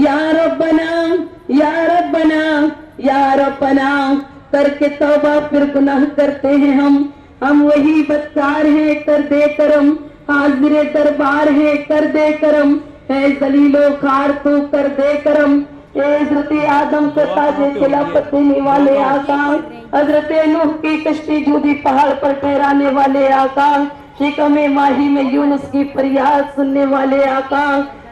یا ربنا یا ربنا یا ربنا کر کے توبہ پھر گناہ کرتے ہیں ہم وہی بدکار ہیں، کر دے کرم، حاضر دربار ہے، کر دے کرم، اے ذلیل و خوار تو کر دے کرم، اے حضرت آدم کو تاج خلافت دینے والے آقا، حضرت نوح کی کشتی جودی پہاڑ پر ٹھہرانے والے آقا، شکم ماہی میں یونس کی فریاد سننے والے آقا،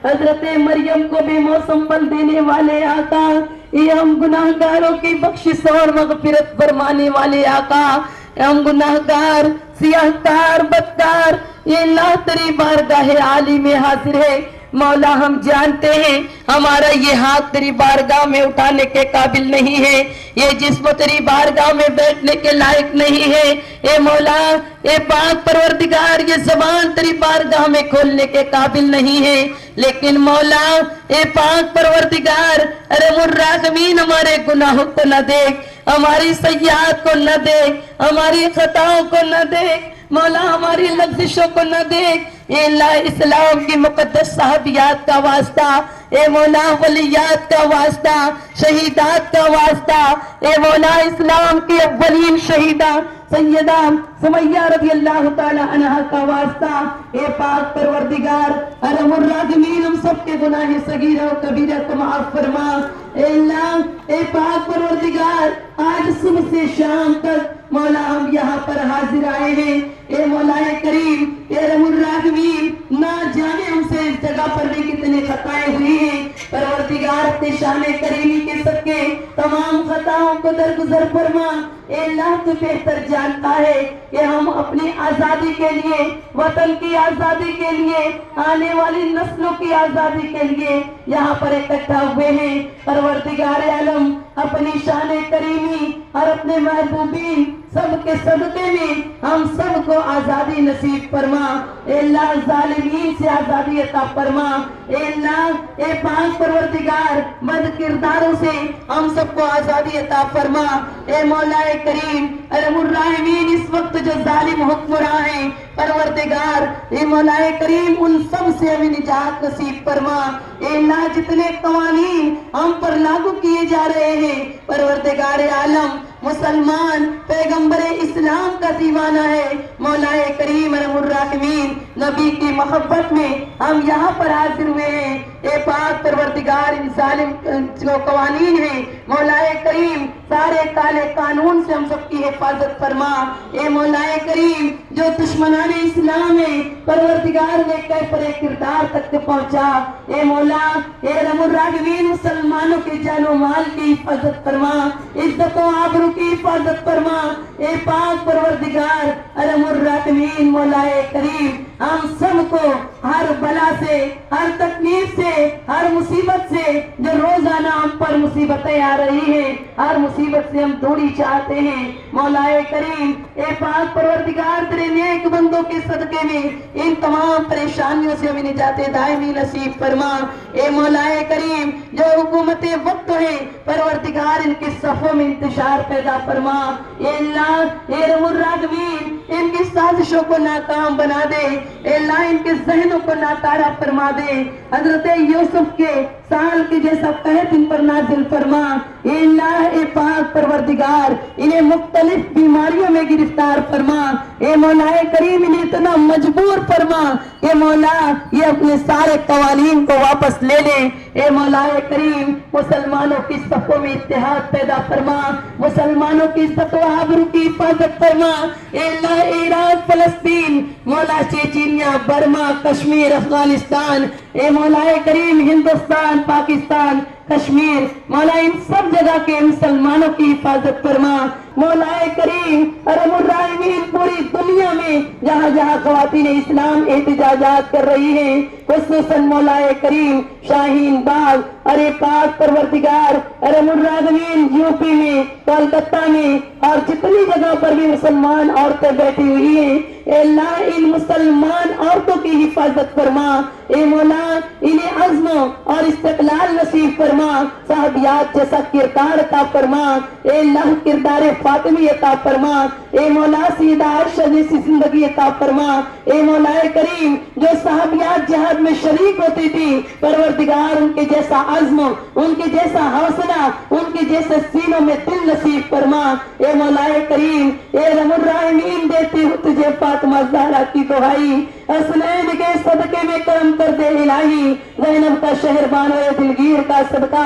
حضرت مریم کو بے موسم پھل دینے والے آقا، یہ ہم گناہگاروں کی بخشش اور مغفرت فرمانے والے آقا، ہم گناہگار سیاہکار بدکار، یہ اللہ تیری بارگاہ عالی میں حاضر ہے مولا، ہم جانتے ہیں ہمارا یہ ہاتھ تیری بارگاہ میں اٹھانے کے قابل نہیں ہے، یہ جسم تیری بارگاہ میں بیٹھنے کے لائق نہیں ہے، اے مولا اے پاک پروردگار یہ زبان تیری بارگاہ میں کھولنے کے قابل نہیں ہے، لیکن مولا اے پاک پروردگار ارحم الراحمین ہمارے گناہوں کو نہ دیکھ، ہماری سیئات کو نہ دیکھ، ہماری خطاؤں کو نہ دیکھ مولا، ہماری لغزشوں کو نہ دیکھ، اے اللہ اسلام کی مقدس صحابیات کا واسطہ، اے مولا ولیات کا واسطہ، شہیدات کا واسطہ، اے مولا اسلام کی اولین شہیدہ سیدہ سمیہ رضی اللہ تعالی عنہ کا واسطہ، اے پاک پروردگار ارحم الراحمین ہم سب کے گناہ صغیرہ و کبیرہ کو معاف فرما، اے اللہ اے پاک پروردگار آج صبح سے شام تک مولا ہم یہاں پر حاضر آئے ہیں، اے مولا کریم اے رحم الراحمین نہ جانے ہم سے اس جگہ پر بھی کتنے خطائیں ہوئی ہیں، پروردگار اپنے شان کریمی کے صدقے تمام خطاؤں کو درگزر فرما، اے اللہ تو بہتر جانتا ہے کہ ہم اپنی آزادی کے لیے، وطن کی آزادی کے لیے، آنے والی نسلوں کی آزادی کے لیے یہاں پر اکٹھا ہوئے ہیں، پروردگار عالم اپنی شان کریمی اور اپنے محبوبین سب کے صدقے میں ہم سب کو آزادی نصیب فرما، اے اللہ ظالمین سے آزادی عطا فرما، اے اللہ اے پاک پروردگار بد کرداروں سے ہم سب کو آزادی عطا فرما، اے مولا کریم ارحم الراحمین اس وقت جو ظالم حکمراں ہیں پروردگار اے مولا کریم ان سب سے ہمیں نجات نصیب فرما، اے اللہ جتنے قوانین ہم پر لاگو کیے جا رہے ہیں پروردگار عالم مسلمان پیغمبر اسلام کا دیوانہ ہے مولا کریم ارحم الراحمین نبی کی محبت میں ہم یہاں پر حاضر ہوئے ہیں، اے پاک پروردگار ان ظالم جو قوانین ہیں مولا کریم سارے کالے قانون سے ہم سب کی حفاظت فرما، اے مولا کریم جو دشمنان اسلام ہیں پروردگار نے کیفر کردار تک پہنچا، اے مولا اے رحم الراحمین مسلمانوں کے جان و مال کی حفاظت فرما، عزت و آبرو کی حفاظت فرما، اے پاک پروردگار ارحم الراحمین مولا کریم ہم سب کو ہر بلا سے، ہر تکلیف سے، ہر مصیبت سے جو روزانہ ہم پر مصیبتیں آ رہی ہیں ہر مصیبت سے ہم دوری چاہتے ہیں مولا کریم اے پاک پروردگار تیرے نیک بندوں کے صدقے میں ان تمام پریشانیوں سے ہمیں نجات دائمی نصیب فرما، اے مولا کریم جو حکومت وقت ہیں پروردگار ان کے صفوں میں انتشار پیدا فرما، اے اللہ اے رحم الراحمین ان کی سازشوں کو ناکام بنا دے، اے اللہ ان کے ذہنوں کو ناکارہ فرما دے، حضرت یوسف کے سال کے جیسا قحط ان پر نازل فرما، اے اللہ اے پاک پروردگار انہیں مختلف بیماریوں میں گرفتار فرما، اے مولا کریم انہیں اتنا مجبور فرما کہ مولا یہ اپنے سارے قوانین کو واپس لے لیں، اے مولا کریم مسلمانوں کی صفوں میں اتحاد پیدا فرما، مسلمانوں کی عزت و آبرو کی حفاظت فرما، اے اللہ عراق فلسطین مولا چیچینیا برما کشمیر افغانستان اے مولا کریم ہندوستان پاکستان کشمیر مولا ان سب جگہ کے مسلمانوں کی حفاظت فرما، مولا کریم ارحم الراحمین پوری دنیا میں جہاں جہاں خواتین اسلام احتجاجات کر رہی ہیں خصوصاً مولا کریم شاہین باغ ارے پاک پروردگار ارحم الراحمین یو پی میں کولکتہ میں اور جتنی جگہ پر بھی مسلمان عورتیں بیٹھی ہوئی ہیں، اے اللہ ان مسلمان عورتوں کی حفاظت فرما، اے مولا انہیں عزم اور استقلال نصیب فرما, صحابیات جیسا کردار عطا فرما, اے اللہ کردار فاطمی عطا فرما, اے مولا سیدہ عائشہ جیسی زندگی عطا فرما, اے مولا کریم جو صحابیات جہاد میں شریک ہوتی تھی, پروردگار ان کے جیسا عزم, ان کے جیسا حوصلہ, ان کے جیسے سینوں میں دل نصیب فرما. اے مولا کریم, اے رحم الراحمین, دیتی ہوں تجھے فاطمہ زہرا کی دعائی, حسنین کے صدقے میں کرم کر دے الہی, زینب کا شہربان و دلگیر کا صدقہ,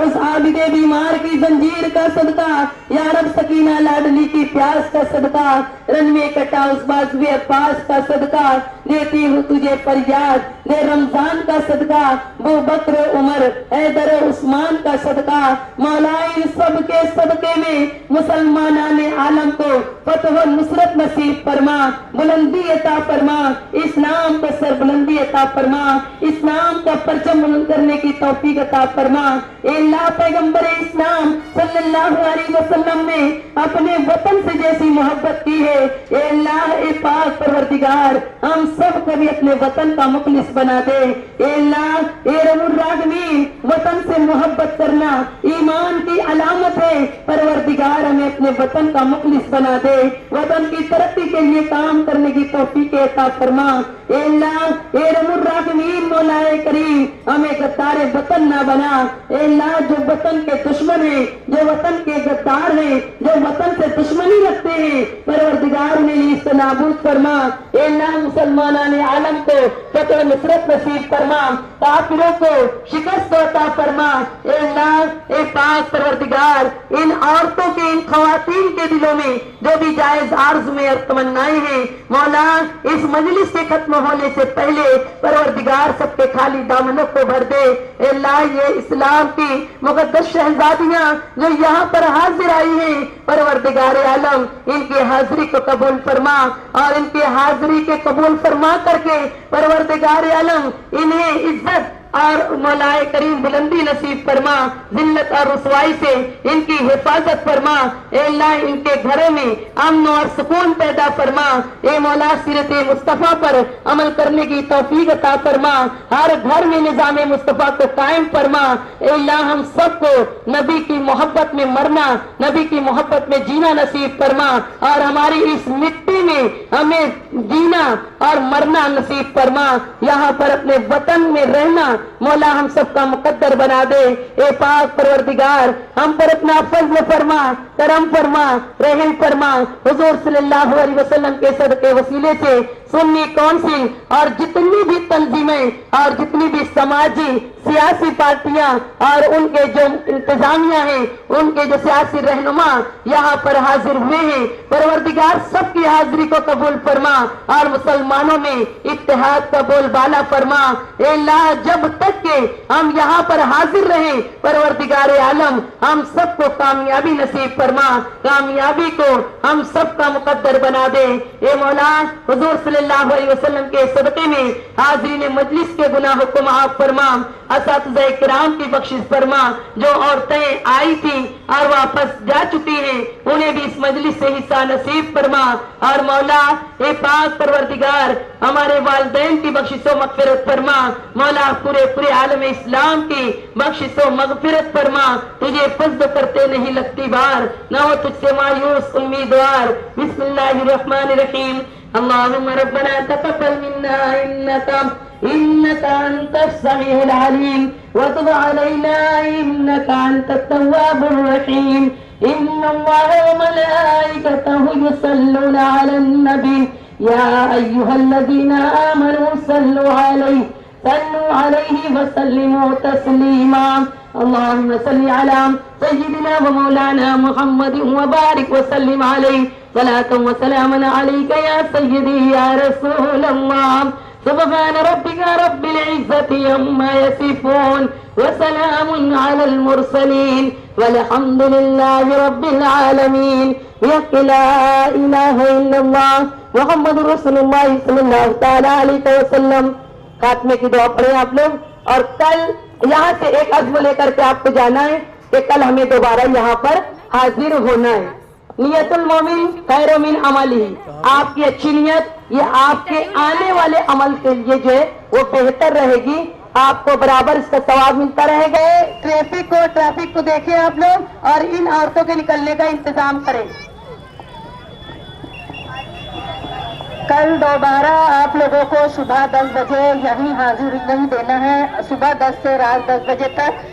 اس عابد بیمار کی زنجیر کا صدقہ, یا رب سکینہ لاڈلی کی پیاس کا صدقہ, رن میں کٹا اس بازوی عباس کا صدقہ, دیتی ہوں تجھے فریاد, دے رمضان کا صدقہ, ابو بکر عمر حیدر عثمان کا صدقہ. مولا ان سب کے صدقے میں مسلمانان عالم کو فتح و نصرت نصیب فرما, بلندی عطا فرما, اسلام کو سر بلندی عطا فرما, اسلام کا پرچم بلند کرنے کی توفیق عطا فرما. اے اللہ پیغمبر اسلام صلی اللہ علیہ وسلم نے اپنے وطن سے جیسی محبت کی ہے, اے اللہ اے پاک پروردگار ہم سب کو بھی اپنے وطن کا مخلص بنا دے. اے اللہ اے رب الراحمین, وطن سے محبت کرنا ایمان کی علامت ہے, پروردگار ہمیں اپنے وطن کا مخلص بنا دے, وطن کی ترقی کے لیے کام کرنے کی توفیق عطا فرما. اے اللہ اے رب الراحمین مولا کریم ہمیں غدار وطن نہ بنا. اے اللہ جو وطن کے دشمن ہیں, جو وطن کے غدار ہیں, جو وطن سے دشمنی رکھتے ہیں, پروردگار نے اس سے نابود فرما. اے اللہ مسلمانان عالم کو فتح و نصرت نصیب فرما, کافروں کو شکست عطا فرما. اے اللہ اے پاک پروردگار ان عورتوں کے, ان خواتین کے دلوں میں جو بھی جائز آرزویں اور تمنائیں ہیں, مولا اس مجلس کے ختم ہونے سے پہلے پروردگار سب کے خالی دامنوں کو بھر دے. اے اللہ یہ اسلام کی مقدس شہزادیاں جو یہاں پر حاضر آئی ہیں, پروردگار عالم ان کی حاضری کو قبول فرما, اور ان کی حاضری کے قبول فرما کر کے پروردگار عالم انہیں عزت اور مولا کریم بلندی نصیب فرما, ذلت اور رسوائی سے ان کی حفاظت فرما. اے اللہ ان کے گھروں میں امن اور سکون پیدا فرما. اے مولا سیرت مصطفیٰ پر عمل کرنے کی توفیق عطا فرما, ہر گھر میں نظام مصطفیٰ کو قائم فرما. اے اللہ ہم سب کو نبی کی محبت میں مرنا, نبی کی محبت میں جینا نصیب فرما, اور ہماری اس مٹی میں ہمیں جینا اور مرنا نصیب فرما. یہاں پر اپنے وطن میں رہنا مولا ہم سب کا مقدر بنا دے. اے پاک پروردگار ہم پر اپنا فضل فرما, کرم فرما, رحم فرما. حضور صلی اللہ علیہ وسلم کے صدقے وسیلے سے سنی کونسل اور جتنی بھی تنظیمیں اور جتنی بھی سماجی سیاسی پارٹیاں اور ان کے جو انتظامیہ ہیں, ان کے جو سیاسی رہنما یہاں پر حاضر ہوئے ہیں, پروردگار سب کی حاضری کو قبول فرما اور مسلمانوں میں اتحاد کا بول بالا فرما. اے اللہ جب تک کہ ہم یہاں پر حاضر رہیں, پروردگار عالم ہم سب کو کامیابی نصیب فرما, کامیابی کو ہم سب کا مقدر بنا دے. اے مولا حضور صلی اللہ علیہ وسلم کے صدقے میں حاضرین مجلس کے گناہوں کو معاف فرما, اساتذہ کرام کی بخشش فرما, جو عورتیں آئی تھیں اور واپس جا چکی ہیں انہیں بھی اس مجلس سے حصہ نصیب فرما. اور مولا اے پاک پروردگار ہمارے والدین کی بخشش و مغفرت فرما. مولا پورے عالم اسلام کی بخشش و مغفرت فرما. تجھے فضل کرتے نہیں لگتی بار, نہ ہو تجھ سے مایوس امیدوار. بسم اللہ الرحمن الرحیم. اللهم ربنا تقبل منا إنك أنت السميع العليم وتب علينا إنك أنت التواب الرحيم. إن الله وملائكته يصلون على النبي يا أيها الذين آمنوا صلوا عليه وسلموا تسليما. اللهم صل على سيدنا ومولانا محمد وبارك وسلم عليه صلاة وسلاما عليك يا سيدي يا رسول الله. سبحان ربك رب العزة عما يصفون وسلام على المرسلين والحمد لله رب العالمين. لا إله إلا الله محمد رسول الله صلی اللہ تعالی علیہ وسلم. خاتمے کی دعا پڑھیں آپ لوگ, اور کل یہاں سے ایک عزم لے کر کے آپ کو جانا ہے کہ کل ہمیں دوبارہ یہاں پر حاضر ہونا ہے. نیت المومن خیر من عملی, آپ کی اچھی نیت یہ آپ کے آنے والے عمل کے لیے جو ہے وہ بہتر رہے گی. آپ کو برابر اس کا ثواب ملتا رہے گا. ٹریفک کو دیکھیں آپ لوگ اور ان عورتوں کے نکلنے کا انتظام کریں. کل دوبارہ آپ لوگوں کو صبح 10 بجے یہیں حاضری نہیں دینا ہے. صبح 10 سے رات 10 بجے تک